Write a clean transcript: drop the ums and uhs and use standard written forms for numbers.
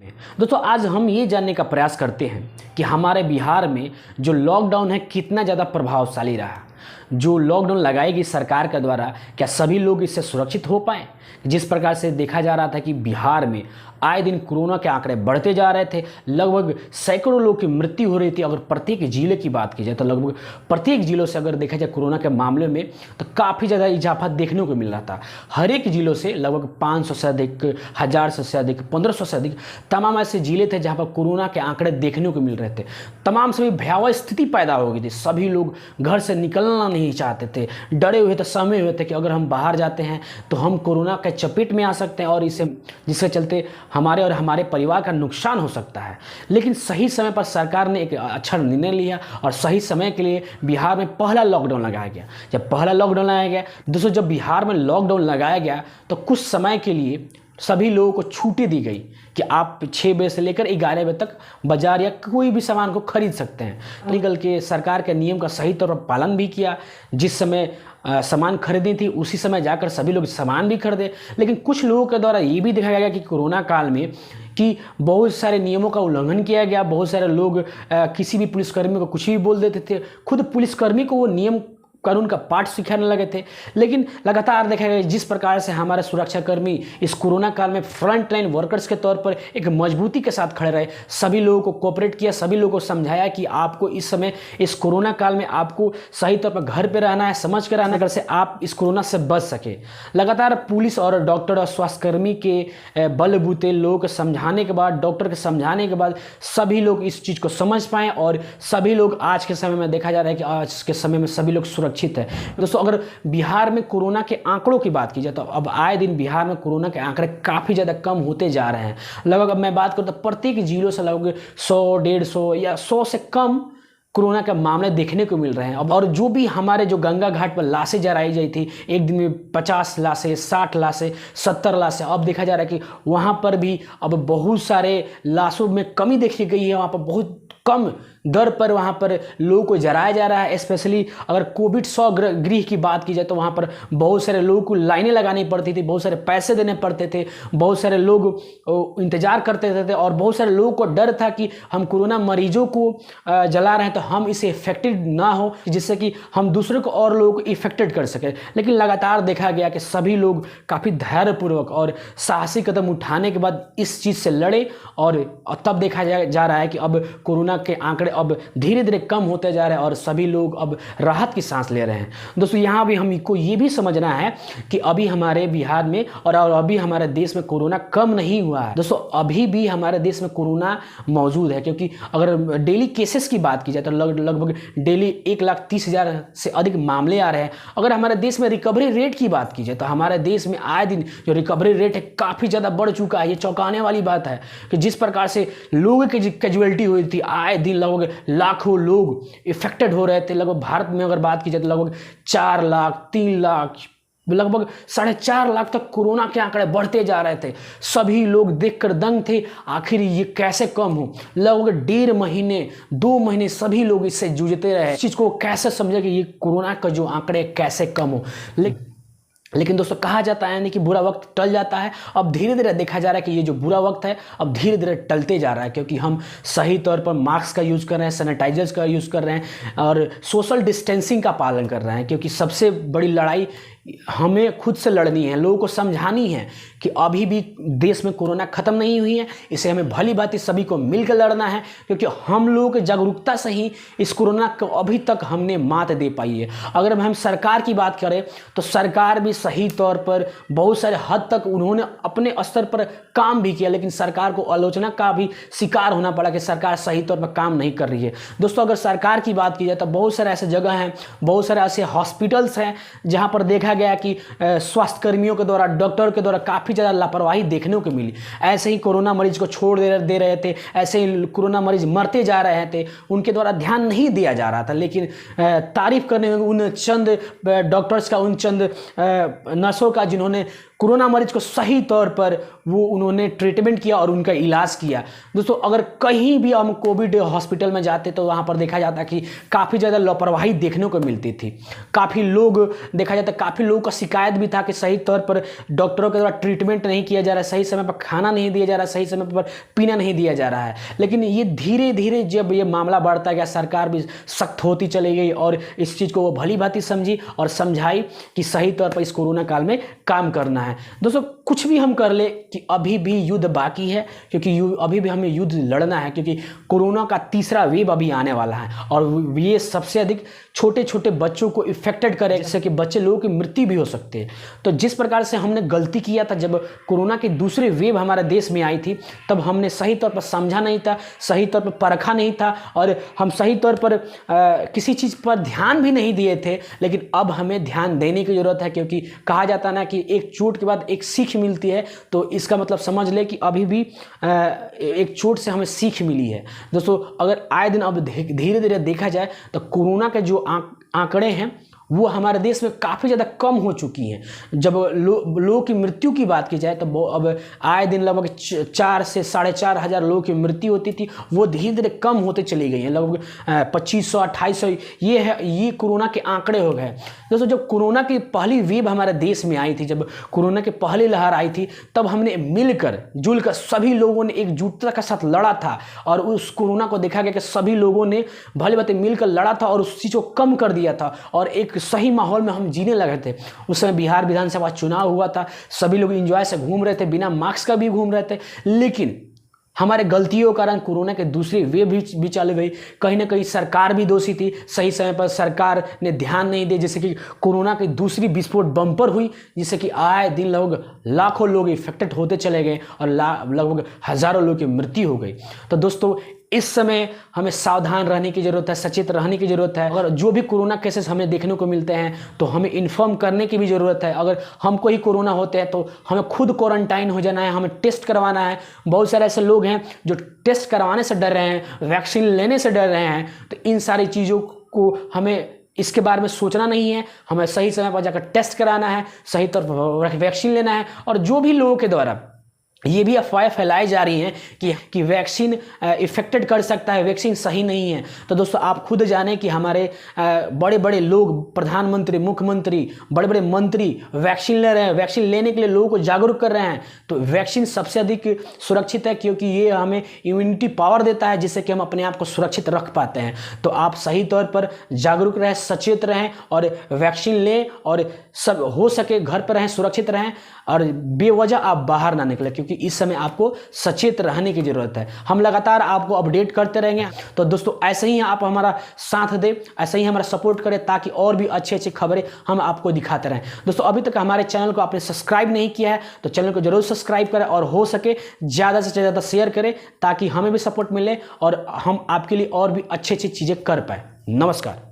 हैं। दोस्तों आज हम ये जानने का प्रयास करते हैं कि हमारे बिहार में जो लॉकडाउन है कितना ज़्यादा प्रभावशाली रहा। जो लॉकडाउन लगाई गई सरकार के द्वारा, क्या सभी लोग इससे सुरक्षित हो पाए? जिस प्रकार से देखा जा रहा था कि बिहार में आए दिन कोरोना के आंकड़े बढ़ते जा रहे थे, लगभग सैकड़ों लोग की मृत्यु हो रही थी। अगर प्रत्येक जिले की बात की जाए तो लगभग प्रत्येक जिलों से अगर देखा जाए कोरोना के मामले में तो काफ़ी ज़्यादा इजाफा देखने को मिल रहा था। हर एक जिलों से लगभग 500 से अधिक, 1000 से अधिक, 1500 से अधिक तमाम ऐसे जिले थे जहाँ पर कोरोना के आंकड़े देखने को मिल रहे थे। तमाम सभी भयावह स्थिति पैदा हो गई थी। सभी लोग घर से निकलना नहीं चाहते थे, डरे हुए थे, सहमे हुए थे कि अगर हम बाहर जाते हैं तो हम कोरोना के चपेट में आ सकते हैं और जिसके चलते हमारे और हमारे परिवार का नुकसान हो सकता है। लेकिन सही समय पर सरकार ने एक अच्छा निर्णय लिया और सही समय के लिए बिहार में पहला लॉकडाउन लगाया गया। जब पहला लॉकडाउन लगाया गया दोस्तों, जब बिहार में लॉकडाउन लगाया गया तो कुछ समय के लिए सभी लोगों को छूटें दी गई कि आप 6 बजे से लेकर 11 बजे तक बाजार या कोई भी सामान को खरीद सकते हैं। निकल के सरकार के नियम का सही तौर पर पालन भी किया। जिस समय सामान खरीदी थी उसी समय जाकर सभी लोग सामान भी खरीदे। लेकिन कुछ लोगों के द्वारा ये भी देखा गया कि कोरोना काल में कि बहुत सारे नियमों का उल्लंघन किया गया। बहुत सारे लोग किसी भी पुलिसकर्मी को कुछ भी बोल देते थे। खुद पुलिसकर्मी को वो नियम कानून का पाठ सिखाने लगे थे। लेकिन लगातार देखा गया जिस प्रकार से हमारे सुरक्षाकर्मी इस कोरोना काल में फ्रंट लाइन वर्कर्स के तौर पर एक मजबूती के साथ खड़े रहे, सभी लोगों को कोऑपरेट किया, सभी लोगों को समझाया कि आपको इस समय इस कोरोना काल में आपको सही तौर पर घर पे रहना है, समझ के रहना है, से आप इस कोरोना से बच सके। लगातार पुलिस और डॉक्टर और स्वास्थ्यकर्मी के बलबूते लोगों को समझाने के बाद, डॉक्टर के समझाने के बाद सभी लोग इस चीज़ को समझ पाएँ और सभी लोग आज के समय में देखा जा रहा है कि आज के समय में सभी लोग सुरक्षित है। दोस्तों अगर बिहार में कोरोना के आंकड़ों की बात की जाए तो अब आए दिन बिहार में कोरोना के आंकड़े काफ़ी ज़्यादा कम होते जा रहे हैं। लगभग अब मैं बात करूँ तो प्रत्येक जिलों से लगभग 100, 150 या 100 से कम कोरोना के मामले देखने को मिल रहे हैं। अब और जो भी हमारे जो गंगा घाट पर लाशें जलाई गई थी, एक दिन में 50 लाशें, 60 लाशें, 70 लाशें, अब देखा जा रहा है कि वहाँ पर भी अब बहुत सारे लाशों में कमी देखी गई है। वहाँ पर बहुत कम दर पर वहाँ पर लोगों को जलाया जा रहा है। स्पेशली अगर कोविड 100 गृह की बात की जाए तो वहाँ पर बहुत सारे लोगों को लाइनें लगानी पड़ती थी, बहुत सारे पैसे देने पड़ते थे, बहुत सारे लोग इंतजार करते थे और बहुत सारे लोगों को डर था कि हम कोरोना मरीजों को जला रहे हैं तो हम इससे इफेक्टेड ना हो, जिससे कि हम दूसरे को और लोगों को इफेक्टेड कर सकें। लेकिन लगातार देखा गया कि सभी लोग काफ़ी धैर्यपूर्वक और साहसी कदम उठाने के बाद इस चीज़ से लड़े और तब देखा जा रहा है कि अब कोरोना के आंकड़े अब धीरे धीरे कम होते जा रहे हैं और सभी लोग अब राहत की सांस ले रहे हैं। दोस्तों यहाँ भी हमको ये भी समझना है कि अभी हमारे बिहार में और अभी हमारे देश में कोरोना कम नहीं हुआ है। दोस्तों अभी भी हमारे देश में कोरोना मौजूद है, क्योंकि अगर डेली केसेस की बात की जाए तो लगभग डेली 1,30,000 से अधिक मामले आ रहे हैं। अगर हमारे देश में रिकवरी रेट की बात की जाए तो हमारे देश में आए दिन जो रिकवरी रेट है काफ़ी ज़्यादा बढ़ चुका है। ये चौंकाने वाली बात है कि जिस प्रकार से लोगों की कैजुअलिटी हुई थी, आए दिन लगभग लाखों लोग इफेक्टेड हो रहे थे। लगभग भारत में अगर बात की जाए तो लगभग 4 लाख, 3 लाख, लगभग 4.5 लाख तक कोरोना के आंकड़े बढ़ते जा रहे थे। सभी लोग देखकर दंग थे, आखिर ये कैसे कम हो। लगभग 1.5 महीने, 2 महीने सभी लोग इससे जूझते रहे। इस चीज़ को कैसे समझे कि ये कोरोना का जो आंकड़े कैसे कम हो। लेकिन दोस्तों कहा जाता है नहीं कि बुरा वक्त टल जाता है। अब धीरे धीरे देखा जा रहा है कि ये जो बुरा वक्त है अब धीरे धीरे टलते जा रहा है, क्योंकि हम सही तौर पर मास्क का यूज़ कर रहे हैं, सैनिटाइजर्स का यूज़ कर रहे हैं और सोशल डिस्टेंसिंग का पालन कर रहे हैं। क्योंकि सबसे बड़ी लड़ाई हमें खुद से लड़नी है, लोगों को समझानी है कि अभी भी देश में कोरोना ख़त्म नहीं हुई है। इसे हमें भली भांति सभी को मिलकर लड़ना है, क्योंकि हम लोगों की जागरूकता से ही इस कोरोना को अभी तक हमने मात दे पाई है। अगर हम सरकार की बात करें तो सरकार भी सही तौर पर बहुत सारे हद तक उन्होंने अपने स्तर पर काम भी किया, लेकिन सरकार को आलोचना का भी शिकार होना पड़ा कि सरकार सही तौर पर काम नहीं कर रही है। दोस्तों अगर सरकार की बात की जाए तो बहुत सारे ऐसे जगह हैं, बहुत सारे ऐसे हॉस्पिटल्स हैं जहाँ पर देखा गया कि स्वास्थ्य कर्मियों के द्वारा, डॉक्टर के द्वारा काफ़ी ज़्यादा लापरवाही देखने को मिली। ऐसे ही कोरोना मरीज को छोड़ दे रहे थे, ऐसे ही कोरोना मरीज मरते जा रहे थे, उनके द्वारा ध्यान नहीं दिया जा रहा था। लेकिन तारीफ करने में उन चंद डॉक्टर्स का, उन चंद नर्सों का जिन्होंने कोरोना मरीज को सही तौर पर वो उन्होंने ट्रीटमेंट किया और उनका इलाज किया। दोस्तों अगर कहीं भी हम कोविड हॉस्पिटल में जाते तो वहाँ पर देखा जाता कि काफ़ी ज़्यादा लापरवाही देखने को मिलती थी। काफ़ी लोग देखा जाता, काफ़ी लोगों का शिकायत भी था कि सही तौर पर डॉक्टरों के द्वारा ट्रीटमेंट नहीं किया जा रहा है, सही समय पर खाना नहीं दिया जा रहा है, सही समय पर पीना नहीं दिया जा रहा है। लेकिन ये धीरे धीरे जब ये मामला बढ़ता गया, सरकार भी सख्त होती चली गई और इस चीज़ को वो भली भांति समझी और समझाई कि सही तौर पर इस कोरोना काल में काम करना है। दोस्तों कुछ भी हम कर ले कि अभी भी युद्ध बाकी है, क्योंकि अभी भी हमें युद्ध लड़ना है, क्योंकि कोरोना का तीसरा वेव अभी आने वाला है और ये सबसे अधिक छोटे छोटे बच्चों को इफेक्टेड करे, जिससे कि बच्चे लोगों की मृत्यु भी हो सकती है। तो जिस प्रकार से हमने गलती किया था जब कोरोना की दूसरी वेव हमारे देश में आई थी, तब हमने सही तौर पर समझा नहीं था, सही तौर पर परखा नहीं था और हम सही तौर पर किसी चीज़ पर ध्यान भी नहीं दिए थे। लेकिन अब हमें ध्यान देने की ज़रूरत है, क्योंकि कहा जाता ना कि एक चोट के बाद एक सीख मिलती है, तो इसका मतलब समझ ले कि अभी भी एक चोट से हमें सीख मिली है। दोस्तों अगर आए दिन अब धीरे धीरे देखा जाए तो कोरोना के जो आंकड़े हैं वो हमारे देश में काफ़ी ज़्यादा कम हो चुकी हैं। जब लोगों की मृत्यु की बात की जाए तो अब आए दिन लगभग 4 से 4,500 लोगों की मृत्यु होती थी, वो धीरे धीरे कम होते चली गई हैं। लगभग 2500 2800 ये कोरोना के आंकड़े हो गए। दोस्तों जब कोरोना की पहली वेव हमारे देश में आई थी, जब कोरोना की पहली लहर आई थी, तब हमने मिलकर जुलकर सभी लोगों ने एकजुटता के साथ लड़ा था और उस कोरोना को देखा गया कि सभी लोगों ने भली भांति मिलकर लड़ा था और उस चीज़ को कम कर दिया था और एक सही माहौल में हम जीने लगे थे। उस समय बिहार विधानसभा चुनाव हुआ था, सभी लोग एंजॉय से घूम रहे थे, बिना मास्क का भी घूम रहे थे। लेकिन हमारे गलतियों के कारण कोरोना के दूसरी वेव भी चल गई। कहीं ना कहीं सरकार भी दोषी थी, सही समय पर सरकार ने ध्यान नहीं दिया, जिससे कि कोरोना की दूसरी विस्फोट बम्पर हुई, जिससे कि आए दिन लगभग लाखों लोग इफेक्टेड होते चले गए और लगभग हज़ारों लोगों की मृत्यु हो गई। तो दोस्तों इस समय हमें सावधान रहने की ज़रूरत है, सचेत रहने की ज़रूरत है। अगर जो भी कोरोना केसेस हमें देखने को मिलते हैं तो हमें इन्फॉर्म करने की भी ज़रूरत है। अगर हमको ही कोरोना होते हैं तो हमें खुद क्वारंटाइन हो जाना है, हमें टेस्ट करवाना है। बहुत सारे ऐसे लोग हैं जो टेस्ट करवाने से डर रहे हैं, वैक्सीन लेने से डर रहे हैं। तो इन सारी चीज़ों को हमें इसके बारे में सोचना नहीं है, हमें सही समय पर जाकर टेस्ट कराना है, सही तौर पर वैक्सीन लेना है। और जो भी लोगों के द्वारा ये भी अफवाहें फैलाई जा रही हैं कि वैक्सीन इफेक्टेड कर सकता है, वैक्सीन सही नहीं है, तो दोस्तों आप खुद जानें कि हमारे बड़े बड़े लोग, प्रधानमंत्री, मुख्यमंत्री, बड़े बड़े मंत्री वैक्सीन ले रहे हैं, वैक्सीन लेने के लिए लोगों को जागरूक कर रहे हैं। तो वैक्सीन सबसे अधिक सुरक्षित है, क्योंकि ये हमें इम्यूनिटी पावर देता है, जिससे कि हम अपने आप को सुरक्षित रख पाते हैं। तो आप सही तौर पर जागरूक रहें, सचेत रहें और वैक्सीन लें और सब हो सके घर पर रहें, सुरक्षित रहें और बेवजह आप बाहर ना निकलें, क्योंकि इस समय आपको सचेत रहने की जरूरत है। हम लगातार आपको अपडेट करते रहेंगे। तो दोस्तों ऐसे ही आप हमारा साथ दें, ऐसे ही हमारा सपोर्ट करें, ताकि और भी अच्छी अच्छी खबरें हम आपको दिखाते रहें। दोस्तों अभी तक हमारे चैनल को आपने सब्सक्राइब नहीं किया है तो चैनल को जरूर सब्सक्राइब करें और हो सके ज़्यादा से ज़्यादा शेयर करें, ताकि हमें भी सपोर्ट मिले और हम आपके लिए और भी अच्छी अच्छी चीज़ें कर पाए। नमस्कार।